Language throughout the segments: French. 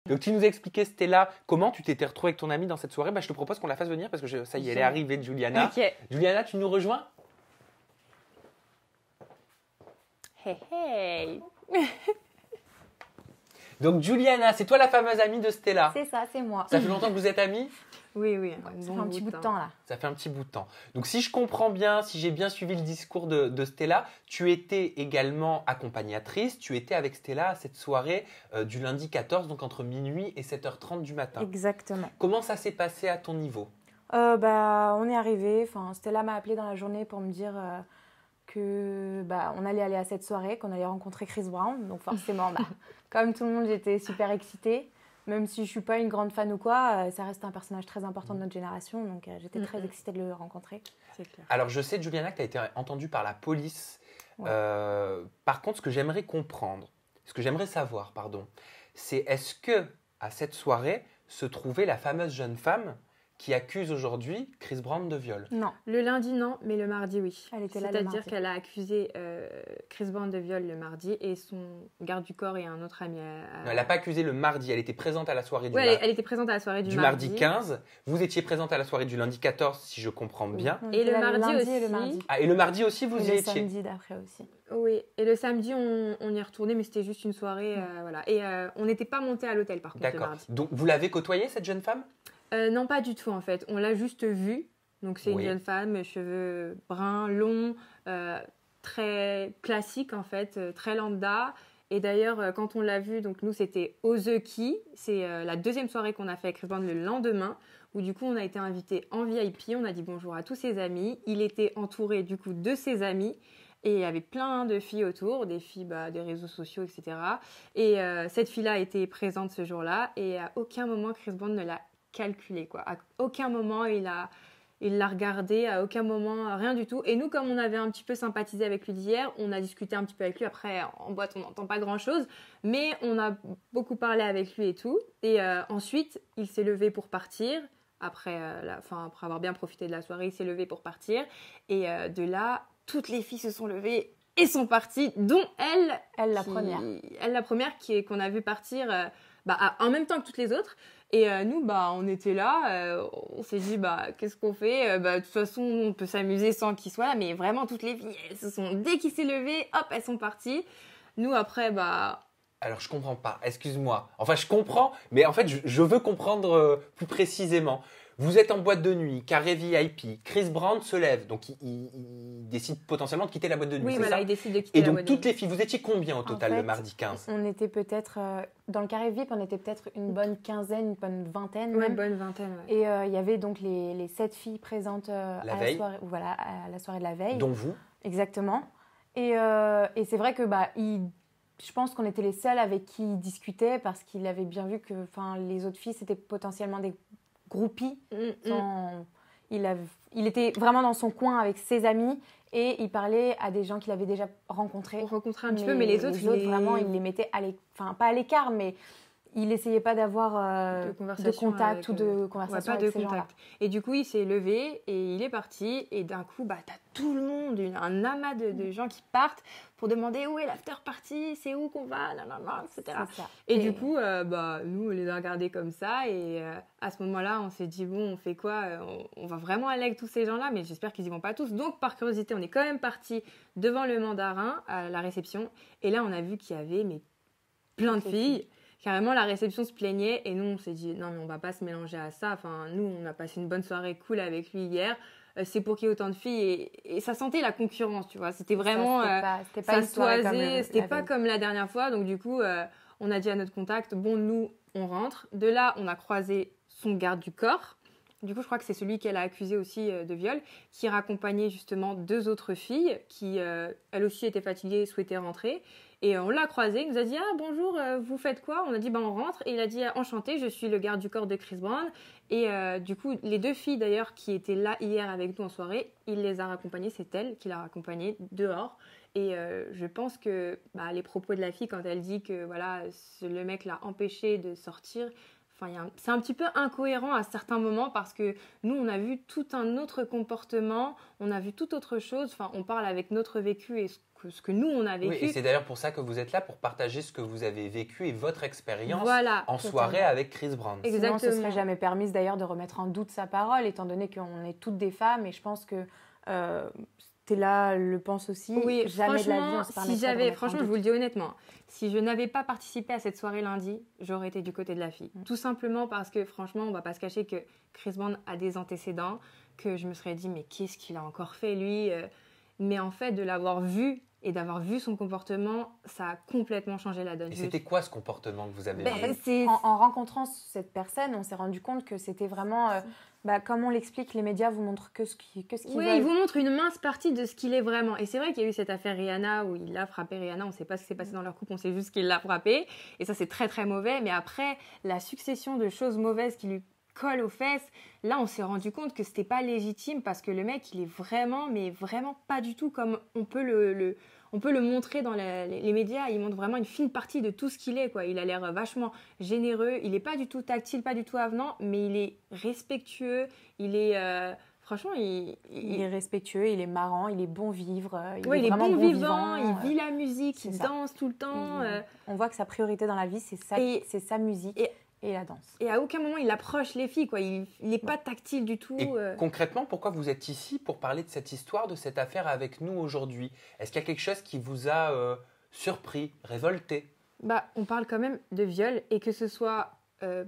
Donc tu nous as expliqué, Stella, comment tu t'étais retrouvée avec ton amie dans cette soirée. Je te propose qu'on la fasse venir parce que ça y est, elle est arrivée, Juliana. Ok. Juliana, tu nous rejoins? Hey, hey. Donc Juliana, c'est toi la fameuse amie de Stella. C'est ça, c'est moi. Ça fait longtemps que vous êtes amis? Oui, oui. Ça fait un petit bout de temps là. Ça fait un petit bout de temps. Donc si je comprends bien, si j'ai bien suivi le discours de Stella, tu étais également accompagnatrice, tu étais avec Stella à cette soirée du lundi 14, donc entre minuit et 7h30 du matin. Exactement. Comment ça s'est passé à ton niveau? On est arrivé. Stella m'a appelé dans la journée pour me dire que on allait aller à cette soirée, qu'on allait rencontrer Chris Brown. Donc forcément, comme tout le monde, j'étais super excitée. Même si je ne suis pas une grande fan ou quoi, ça reste un personnage très important de notre génération. Donc j'étais très excitée de le rencontrer. C'est clair. Alors je sais, Juliana, que tu as été entendue par la police. Ouais. Par contre, ce que j'aimerais savoir, c'est est-ce que à cette soirée se trouvait la fameuse jeune femme qui accuse aujourd'hui Chris Brown de viol? Non. Le lundi, non, mais le mardi, oui. Elle était là le C'est-à-dire mardi. qu'elle a accusé Chris Brown de viol le mardi et son garde du corps et un autre ami. Non, elle n'a pas accusé le mardi, elle était présente à la soirée Oui, elle était présente à la soirée du mardi 15. Vous étiez présente à la soirée du lundi 14, si je comprends bien. On Et était le là mardi lundi aussi. et le mardi. Ah, et le mardi aussi, vous Et y le étiez? samedi d'après aussi. Oui, et le samedi, on y est retourné, mais c'était juste une soirée. Voilà. Et on n'était pas monté à l'hôtel, par contre, le D'accord. mardi. Donc vous l'avez côtoyée, cette jeune femme? Non, pas du tout, en fait. On l'a juste vue. Donc, c'est Oui. une jeune femme, cheveux bruns, longs, très classique, en fait, très lambda. Et d'ailleurs, quand on l'a vue, donc nous, c'était au The Key. C'est la deuxième soirée qu'on a fait avec Chris Brown le lendemain, où du coup, on a été invités en VIP. On a dit bonjour à tous ses amis. Il était entouré, du coup, de ses amis. Et il y avait plein de filles autour, des filles des réseaux sociaux, etc. Et cette fille-là était présente ce jour-là. Et à aucun moment, Chris Brown ne l'a calculé, quoi. À aucun moment, il l'a regardé, à aucun moment, rien du tout. Et nous, comme on avait un petit peu sympathisé avec lui d'hier, on a discuté un petit peu avec lui. Après, en boîte, on n'entend pas grand-chose. Mais on a beaucoup parlé avec lui et tout. Et ensuite, il s'est levé pour partir. Après avoir bien profité de la soirée, il s'est levé pour partir. Et de là, toutes les filles se sont levées et sont parties, dont elle. Elle, la première. Elle, la première, qu'on a vue partir en même temps que toutes les autres. Et nous, on était là, on s'est dit, qu'est-ce qu'on fait? De toute façon, on peut s'amuser sans qu'il soit là, mais vraiment, toutes les filles, dès qu'il s'est levé, hop, elles sont parties. Nous, après, Alors, je comprends pas, excuse-moi. Enfin, je comprends, mais en fait, je veux comprendre plus précisément. Vous êtes en boîte de nuit, carré VIP, Chris Brown se lève, donc il décide potentiellement de quitter la boîte de nuit, oui, c'est voilà, ça? il décide de quiter Et la donc, boîte de toutes nuit. les filles, vous étiez combien au total En fait, le mardi 15? On était peut-être, dans le carré VIP, on était peut-être une bonne quinzaine, une bonne vingtaine Ouais, même. bonne vingtaine, ouais. Et il y avait donc les 7 filles présentes à veille. la soirée de la veille. Dont vous? Exactement. Et c'est vrai que je pense qu'on était les seuls avec qui il discutait parce qu'il avait bien vu que les autres filles, c'était potentiellement des groupies. Il était vraiment dans son coin avec ses amis et il parlait à des gens qu'il avait déjà rencontrés. On rencontrait un petit peu, mais les autres, vraiment, il les mettait pas à l'écart, mais il n'essayait pas d'avoir de contact ou de conversation avec ces gens-là. Et du coup, il s'est levé et il est parti. Et d'un coup, t'as tout le monde, un amas de gens qui partent pour demander où est l'after party, c'est où qu'on va, etc. Et du coup, nous, on les a regardés comme ça. Et à ce moment-là, on s'est dit, bon, on fait quoi? On va vraiment aller avec tous ces gens-là, mais j'espère qu'ils y vont pas tous. Donc, par curiosité, on est quand même parti devant le mandarin à la réception. Et là, on a vu qu'il y avait plein de filles. Carrément, la réception se plaignait et nous, on s'est dit non, mais on va pas se mélanger à ça. Enfin, nous, on a passé une bonne soirée cool avec lui hier. C'est pour qu'il y ait autant de filles et ça sentait la concurrence, tu vois. C'était vraiment c'était pas une soirée comme c'était pas comme la dernière fois. Donc du coup, on a dit à notre contact bon, nous, on rentre. De là, on a croisé son garde du corps. Du coup, je crois que c'est celui qu'elle a accusé aussi de viol, qui raccompagnait justement 2 autres filles qui, elles aussi, étaient fatiguées, souhaitaient rentrer. Et on l'a croisé, il nous a dit « Ah, bonjour, vous faites quoi ?» On a dit « On rentre. » Et il a dit « Enchanté, je suis le garde du corps de Chris Brown. » Et du coup, les 2 filles d'ailleurs qui étaient là hier avec nous en soirée, il les a raccompagnées, c'est elle qui l'a raccompagnée dehors. Et je pense que les propos de la fille, quand elle dit que le mec l'a empêchée de sortir, c'est un petit peu incohérent à certains moments parce que nous, on a vu tout un autre comportement, on a vu toute autre chose. On parle avec notre vécu et ce ce que nous, on a vécu. Oui, et c'est d'ailleurs pour ça que vous êtes là, pour partager ce que vous avez vécu et votre expérience Voilà, en soirée avec Chris Brown. Sinon, ce Exactement. serait jamais permis d'ailleurs de remettre en doute sa parole, étant donné qu'on est toutes des femmes. Et je pense que Stella le pense aussi. Oui, Jamais de la vie, franchement, on se permettrait si de j'avais, remettre en franchement, je doute. vous le dis honnêtement, si je n'avais pas participé à cette soirée lundi, j'aurais été du côté de la fille. Mm. Tout simplement parce que, franchement, on va pas se cacher que Chris Brown a des antécédents, que je me serais dit, mais qu'est-ce qu'il a encore fait, lui Mais en fait, de l'avoir vu et d'avoir vu son comportement, ça a complètement changé la donne. Et c'était quoi ce comportement que vous avez Ben, vu? c'est- En rencontrant cette personne, on s'est rendu compte que c'était vraiment, comme on l'explique, les médias vous montrent que ce qu'ils Oui, veulent. il vous montre une mince partie de ce qu'il est vraiment. Et c'est vrai qu'il y a eu cette affaire Rihanna où il a frappé Rihanna. On ne sait pas ce qui s'est passé dans leur couple, on sait juste qu'il l'a frappé. Et ça, c'est très, très mauvais. Mais après, la succession de choses mauvaises qui lui collent aux fesses, là, on s'est rendu compte que c'était pas légitime parce que le mec, il est vraiment, mais vraiment pas du tout comme on peut le montrer dans les médias. Il montre vraiment une fine partie de tout ce qu'il est, quoi. Il a l'air vachement généreux. Il n'est pas du tout tactile, pas du tout avenant, mais il est respectueux. Il est... franchement, Il est respectueux, il est marrant, il est bon vivre. Ouais, il est vraiment bon vivant. vivant, il vit la musique, c'est il ça. danse tout le temps. On voit que sa priorité dans la vie, c'est c'est sa musique et la danse. Et à aucun moment, il approche les filles, quoi. Il n'est pas tactile du tout. Et concrètement, pourquoi vous êtes ici pour parler de cette histoire, de cette affaire avec nous aujourd'hui? Est-ce qu'il y a quelque chose qui vous a surpris, révolté? On parle quand même de viol et que ce soit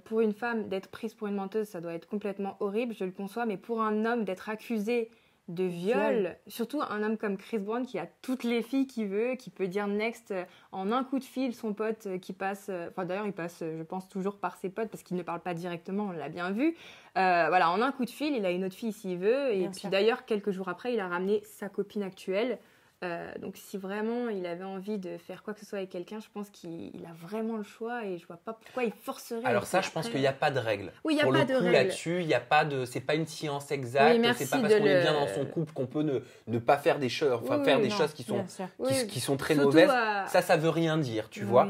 pour une femme d'être prise pour une menteuse, ça doit être complètement horrible, je le conçois, mais pour un homme d'être accusé de viol, surtout un homme comme Chris Brown qui a toutes les filles qu'il veut, qui peut dire next en un coup de fil, son pote qui passe, d'ailleurs il passe je pense toujours par ses potes parce qu'il ne parle pas directement, on l'a bien vu, en un coup de fil il a une autre fille s'il veut, et Bien puis sûr. d'ailleurs quelques jours après il a ramené sa copine actuelle. Donc si vraiment il avait envie de faire quoi que ce soit avec quelqu'un, je pense qu'il a vraiment le choix et je vois pas pourquoi il forcerait. Alors ça, je pense qu'il n'y a pas de règle. Oui, il n'y a Pour pas le de coup, règle. là-dessus, il n'y a pas de, c'est pas une science exacte. Oui, merci c'est pas parce de qu'on est le- bien dans son couple qu'on peut ne pas faire des choses, Oui, faire oui, des Non, choses qui sont, bien sûr. Oui, qui sont très surtout mauvaises. à- Ça veut rien dire, tu Oui. vois.